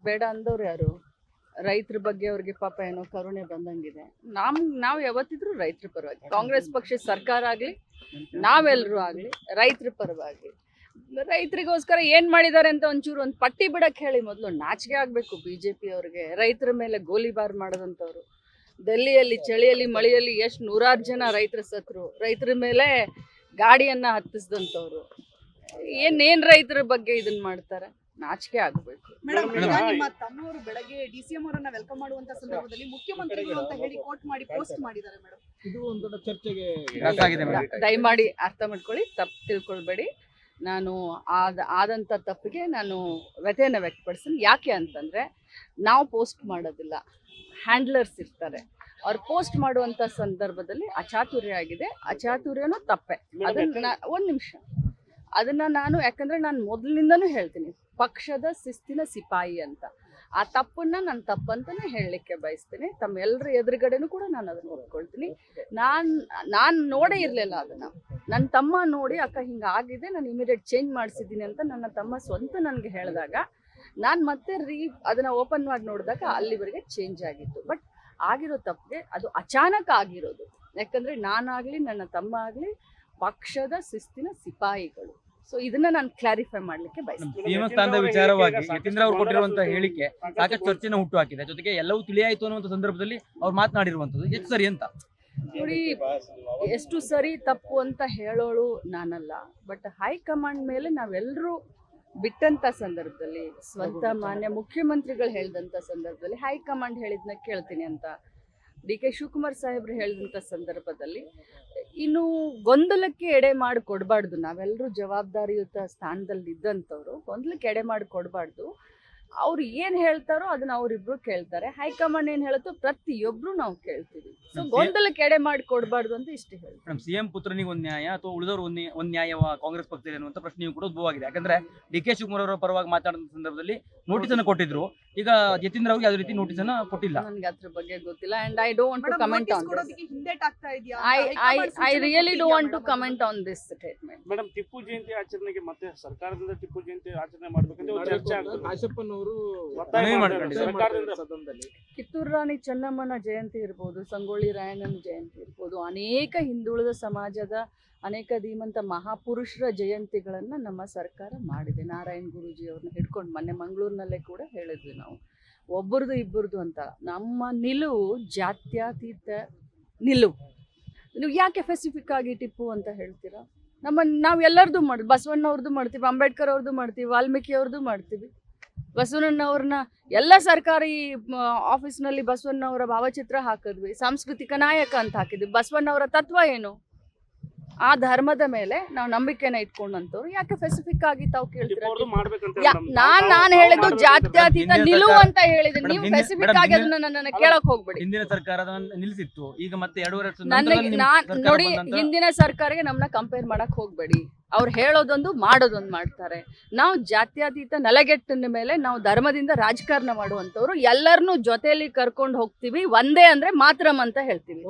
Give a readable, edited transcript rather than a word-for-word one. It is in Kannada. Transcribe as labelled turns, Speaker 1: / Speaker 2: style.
Speaker 1: ಬೇಡ ಅಂದವ್ರು ಯಾರು? ರೈತರ ಬಗ್ಗೆ ಅವ್ರಿಗೆ ಪಾಪ ಏನೋ ಕರುಣೆ ಬಂದಂಗಿದೆ. ನಾವು ಯಾವತ್ತಿದ್ರು ರೈತರ ಪರವಾಗಿ, ಕಾಂಗ್ರೆಸ್ ಪಕ್ಷದ ಸರ್ಕಾರ ಆಗಲಿ ನಾವೆಲ್ಲರೂ ಆಗಲಿ ರೈತರ ಪರವಾಗಿ. ರೈತರಿಗೋಸ್ಕರ ಏನು ಮಾಡಿದ್ದಾರೆ ಅಂತ ಒಂಚೂರು ಒಂದು ಪಟ್ಟಿ ಬಿಡಕ್ಕೆ ಹೇಳಿ. ಮೊದಲು ನಾಚಿಕೆ ಆಗಬೇಕು BJP ಅವ್ರಿಗೆ. ರೈತರ ಮೇಲೆ ಗೋಲಿಬಾರ್ ಮಾಡೋದಂಥವ್ರು. ಡೆಲ್ಲಿಯಲ್ಲಿ ಚಳಿಯಲ್ಲಿ ಮಳೆಯಲ್ಲಿ ಎಷ್ಟು ನೂರಾರು ಜನ ರೈತರ ಸತ್ರು. ರೈತರ ಮೇಲೆ ಗಾಡಿಯನ್ನು ಹತ್ತಿಸಿದಂಥವ್ರು. ಏನೇನು ರೈತರ ಬಗ್ಗೆ ಇದನ್ನು ಮಾಡ್ತಾರೆ? ನಾಚಿಕೆ ಆಗಬೇಕು.
Speaker 2: ಮೇಡಮ್, ನಿಮ್ಮ ತಮ್ಮವರು ಬೆಳಗ್ಗೆ DCM ಅವರನ್ನ ವೆಲ್ಕಮ್ ಮಾಡುವಂತ ಸಂದರ್ಭದಲ್ಲಿ ಮುಖ್ಯಮಂತ್ರಿಗಳು ಅಂತ ಹೇಳಿ ಕೋಟ್ ಮಾಡಿ ಪೋಸ್ಟ್ ಮಾಡಿದ್ದಾರೆ ಮೇಡಮ್.
Speaker 3: ಇದು ಒಂದು ದೊಡ್ಡ ಚರ್ಚೆಗೆ
Speaker 1: ದಯಮಾಡಿ ಅರ್ಥ ಮಾಡ್ಕೊಳ್ಳಿ, ತಪ್ಪು ತಿಳ್ಕೊಳ್ಬೇಡಿ. ನಾನು ಆದಂಥ ತಪ್ಪಿಗೆ ನಾನು ವ್ಯಥೆಯನ್ನು ವ್ಯಕ್ತಪಡಿಸ್ತೀನಿ. ಯಾಕೆ ಅಂತಂದರೆ ನಾವು ಪೋಸ್ಟ್ ಮಾಡೋದಿಲ್ಲ, ಹ್ಯಾಂಡ್ಲರ್ಸ್ ಇರ್ತಾರೆ. ಅವ್ರು ಪೋಸ್ಟ್ ಮಾಡುವಂಥ ಸಂದರ್ಭದಲ್ಲಿ ಅಚಾತುರ್ಯ ಆಗಿದೆ. ಅಚಾತುರ್ಯನೂ ತಪ್ಪೆ. ಅದನ್ನು ಒಂದು ನಿಮಿಷ, ಅದನ್ನು ಯಾಕಂದರೆ ನಾನು ಮೊದಲಿನಿಂದನೂ ಹೇಳ್ತೀನಿ, ಪಕ್ಷದ ಶಿಸ್ತಿನ ಸಿಪಾಯಿ ಅಂತ. ಆ ತಪ್ಪನ್ನು ನಾನು ತಪ್ಪಂತಲೇ ಹೇಳಲಿಕ್ಕೆ ಬಯಸ್ತೀನಿ. ತಮ್ಮೆಲ್ಲರ ಎದುರುಗಡೆನೂ ಕೂಡ ನಾನು ಅದನ್ನು ಒಪ್ಕೊಳ್ತೀನಿ. ನಾನು ನೋಡೇ ಇರಲಿಲ್ಲ ಅದನ್ನು. ನನ್ನ ತಮ್ಮ ನೋಡಿ ಅಕ್ಕ ಹಿಂಗಾಗಿದೆ, ನಾನು ಇಮಿಡಿಯೇಟ್ ಚೇಂಜ್ ಮಾಡಿಸಿದ್ದೀನಿ ಅಂತ ನನ್ನ ತಮ್ಮ ಸ್ವಂತ ನನಗೆ ಹೇಳಿದಾಗ ನಾನು ಮತ್ತೆ ಅದನ್ನು ಓಪನ್ ಮಾಡಿ ನೋಡಿದಾಗ ಅಲ್ಲಿವರೆಗೆ ಚೇಂಜ್ ಆಗಿತ್ತು. ಬಟ್ ಆಗಿರೋ ತಪ್ಪಿಗೆ ಅದು ಅಚಾನಕ್ ಆಗಿರೋದು. ಯಾಕಂದರೆ ನಾನಾಗಲಿ ನನ್ನ ತಮ್ಮ ಆಗಲಿ ಪಕ್ಷದ ಶಿಸ್ತಿನ ಸಿಪಾಯಿಗಳು. ಸೊ ಇದನ್ನ ನಾನು ಕ್ಲಾರಿಫೈ ಮಾಡ್ಲಿಕ್ಕೆ ಬಯಸ್ತೀನಿ.
Speaker 3: ದೇವಸ್ಥಾನದ ವಿಚಾರವಾಗಿ ಯತೀಂದ್ರ ಅವರು ಕೊಟ್ಟಿರುವಂತಹ ಹೇಳಿಕೆ ಸಾಕಷ್ಟು ಚರ್ಚೆನ ಹುಟ್ಟು ಹಾಕಿದೆ. ಜೊತೆಗೆ ಎಲ್ಲವೂ ತಿಳಿಯಾಯಿತು ಅನ್ನುವಂಥ ಸಂದರ್ಭದಲ್ಲಿ ಅವ್ರು ಮಾತನಾಡಿರುವಂಥದ್ದು ಎಷ್ಟು ಸರಿ ಅಂತ
Speaker 1: ನೋಡಿ. ಎಷ್ಟು ಸರಿ ತಪ್ಪು ಅಂತ ಹೇಳೋಳು ನಾನಲ್ಲ, ಬಟ್ ಹೈಕಮಾಂಡ್ ಮೇಲೆ ನಾವೆಲ್ಲರೂ ಬಿಟ್ಟಂತ ಸಂದರ್ಭದಲ್ಲಿ, ಸ್ವಂತ ಮಾನ್ಯ ಮುಖ್ಯಮಂತ್ರಿಗಳು ಹೇಳಿದಂಥ ಸಂದರ್ಭದಲ್ಲಿ ಹೈಕಮಾಂಡ್ ಹೇಳಿದ್ನ ಕೇಳ್ತೀನಿ ಅಂತ DK ಶಿವಕುಮಾರ್ ಸಾಹೇಬ್ರು ಹೇಳಿದಂಥ ಸಂದರ್ಭದಲ್ಲಿ ಇನ್ನು ಗೊಂದಲಕ್ಕೆ ಎಡೆ ಮಾಡಿ ಕೊಡಬಾರ್ದು. ನಾವೆಲ್ಲರೂ ಜವಾಬ್ದಾರಿಯುತ ಸ್ಥಾನದಲ್ಲಿ ಇದ್ದಂಥವ್ರು ಗೊಂದಲಕ್ಕೆ ಎಡೆ ಮಾಡಿ ಕೊಡಬಾರ್ದು. ಅವ್ರು ಏನು ಹೇಳ್ತಾರೋ ಅದನ್ನ ಅವರಿಬ್ರು ಕೇಳ್ತಾರೆ. ಹೈಕಮಾಂಡ್ ಏನು ಹೇಳುತ್ತೋ ಪ್ರತಿಯೊಬ್ರು ನಾವು ಕೇಳ್ತೀವಿ. ಸೊ ಗೊಂದಲಕ್ಕೆ ಎಡೆ ಮಾಡಿ ಕೊಡಬಾರ್ದು ಅಂತ ಇಷ್ಟು ಹೇಳ್ತಾರೆ.
Speaker 3: CM ಪುತ್ರನಿಗೆ ಒಂದು ನ್ಯಾಯ ಅಥವಾ ಉಳಿದವರು ಒಂದು ನ್ಯಾಯವ ಕಾಂಗ್ರೆಸ್ ಪಕ್ಷದಲ್ಲಿ ಅನ್ನುವಂಥ ಪ್ರಶ್ನೆಯೂ ಕೂಡ ಉದ್ಭವ ಆಗಿದೆ. ಯಾಕಂದ್ರೆ DK ಶಿವಕುಮಾರ್ ಅವರ ಪರವಾಗಿ ಮಾತಾಡಿದ ಸಂದರ್ಭದಲ್ಲಿ ನೋಟಿಸ್ ಅನ್ನು ಕೊಟ್ಟಿದ್ರು. ಈಗ ಯತೀಂದ್ರ ಅವ್ರಿಗೆ ಯಾವುದೇ ರೀತಿ ನೋಟಿಸ್ ಅನ್ನು ಕೊಟ್ಟಿಲ್ಲ.
Speaker 1: ನನಗೆ ಅದ್ರ ಬಗ್ಗೆ ಗೊತ್ತಿಲ್ಲ and I don't want to comment on this. I really don't want to comment on this statement.
Speaker 4: Madam, Tipu Jayanti ಆಚರಣೆಗೆ ಮತ್ತೆ ಸರ್ಕಾರದಿಂದ ಟಿಪ್ಪು ಜಯಂತಿ ಆಚರಣೆ ಮಾಡಬೇಕಂತ ಒಂದು ಚರ್ಚೆ ಆಗ್ತದೆ. ಆಶಪ್ಪನವರು ಒತ್ತಾಯ ಮಾಡಿದ್ದಾರೆ.
Speaker 1: ಕಿತ್ತೂರು ರಾಣಿ ಚೆನ್ನಮ್ಮನ ಜಯಂತಿ ಇರ್ಬೋದು, ಸಂಗೊಳ್ಳಿ ರಾಯಣ್ಣನ ಜಯಂತಿ ಇರ್ಬೋದು, ಅನೇಕ ಹಿಂದುಳಿದ ಸಮಾಜದ ಅನೇಕ ಧೀಮಂತ ಮಹಾಪುರುಷರ ಜಯಂತಿಗಳನ್ನು ನಮ್ಮ ಸರ್ಕಾರ ಮಾಡಿದೆ. ನಾರಾಯಣ್ ಗುರೂಜಿ ಅವ್ರನ್ನ ಹಿಡ್ಕೊಂಡು ಮೊನ್ನೆ ಮಂಗಳೂರಿನಲ್ಲೇ ಕೂಡ ಹೇಳಿದ್ವಿ ನಾವು. ಒಬ್ಬರದು ಇಬ್ಬರದು ಅಂತ ನಮ್ಮ ನಿಲುವು ಜಾತ್ಯತೀತ ನಿಲುವು. ನೀವು ಯಾಕೆ ಸ್ಪೆಸಿಫಿಕ್ ಆಗಿ ಟಿಪ್ಪು ಅಂತ ಹೇಳ್ತೀರಾ? ನಾವು ಎಲ್ಲರದು ಬಸವಣ್ಣವ್ರದ್ದು ಮಾಡ್ತೀವಿ, ಅಂಬೇಡ್ಕರ್ ಅವ್ರದ್ದು ಮಾಡ್ತೀವಿ, ವಾಲ್ಮೀಕಿ ಅವ್ರದ್ದು ಮಾಡ್ತೀವಿ. ಬಸವಣ್ಣವ್ರನ್ನ ಎಲ್ಲ ಸರ್ಕಾರಿ ಆಫೀಸ್ನಲ್ಲಿ ಬಸವಣ್ಣವರ ಭಾವಚಿತ್ರ ಹಾಕಿದ್ವಿ, ಸಾಂಸ್ಕೃತಿಕ ನಾಯಕ ಅಂತ ಹಾಕಿದ್ವಿ. ಬಸವಣ್ಣವರ ತತ್ವ ಏನು? ಆ ಧರ್ಮದ ಮೇಲೆ ನಾವು ನಂಬಿಕೆನ ಇಟ್ಕೊಂಡಂತವ್ರು ಯಾಕೆ ಸ್ಪೆಸಿಫಿಕ್ ಆಗಿ ತಾವು ಕೇಳ್ತೀರಾ? ನಾನು ಹೇಳಿದ್ದು ಜಾತ್ಯತೀತ ನಿಲುವು ಅಂತ ಹೇಳಿದ್ರೆ ನೀವು ಸ್ಪೆಸಿಫಿಕ್ ಆಗಿ ಅದನ್ನ ನನ್ನನ್ನು ಕೇಳಕ್ ಹೋಗ್ಬೇಡಿ.
Speaker 3: ಹಿಂದಿನ ಸರ್ಕಾರ ನಿಲ್ಲಿಸಿತ್ತು, ಈಗ ಮತ್ತೆ 2 ವರ್ಷ
Speaker 1: ನೋಡಿ, ಹಿಂದಿನ ಸರ್ಕಾರಕ್ಕೆ ನಮ್ಮನ್ನ ಕಂಪೇರ್ ಮಾಡಕ್ ಹೋಗ್ಬೇಡಿ. ಅವ್ರು ಹೇಳೋದೊಂದು ಮಾಡೋದೊಂದು ಮಾಡ್ತಾರೆ. ನಾವು ಜಾತ್ಯತೀತ ನೆಲೆಗೆಟ್ಟಿನ ಮೇಲೆ ನಾವು ಧರ್ಮದಿಂದ ರಾಜಕಾರಣ ಮಾಡುವಂತವ್ರು. ಎಲ್ಲರನ್ನೂ ಜೊತೆಯಲ್ಲಿ ಕರ್ಕೊಂಡು ಹೋಗ್ತೀವಿ. ಒಂದೇ ಅಂದ್ರೆ ಮಾತ್ರಂ ಅಂತ ಹೇಳ್ತೀವಿ.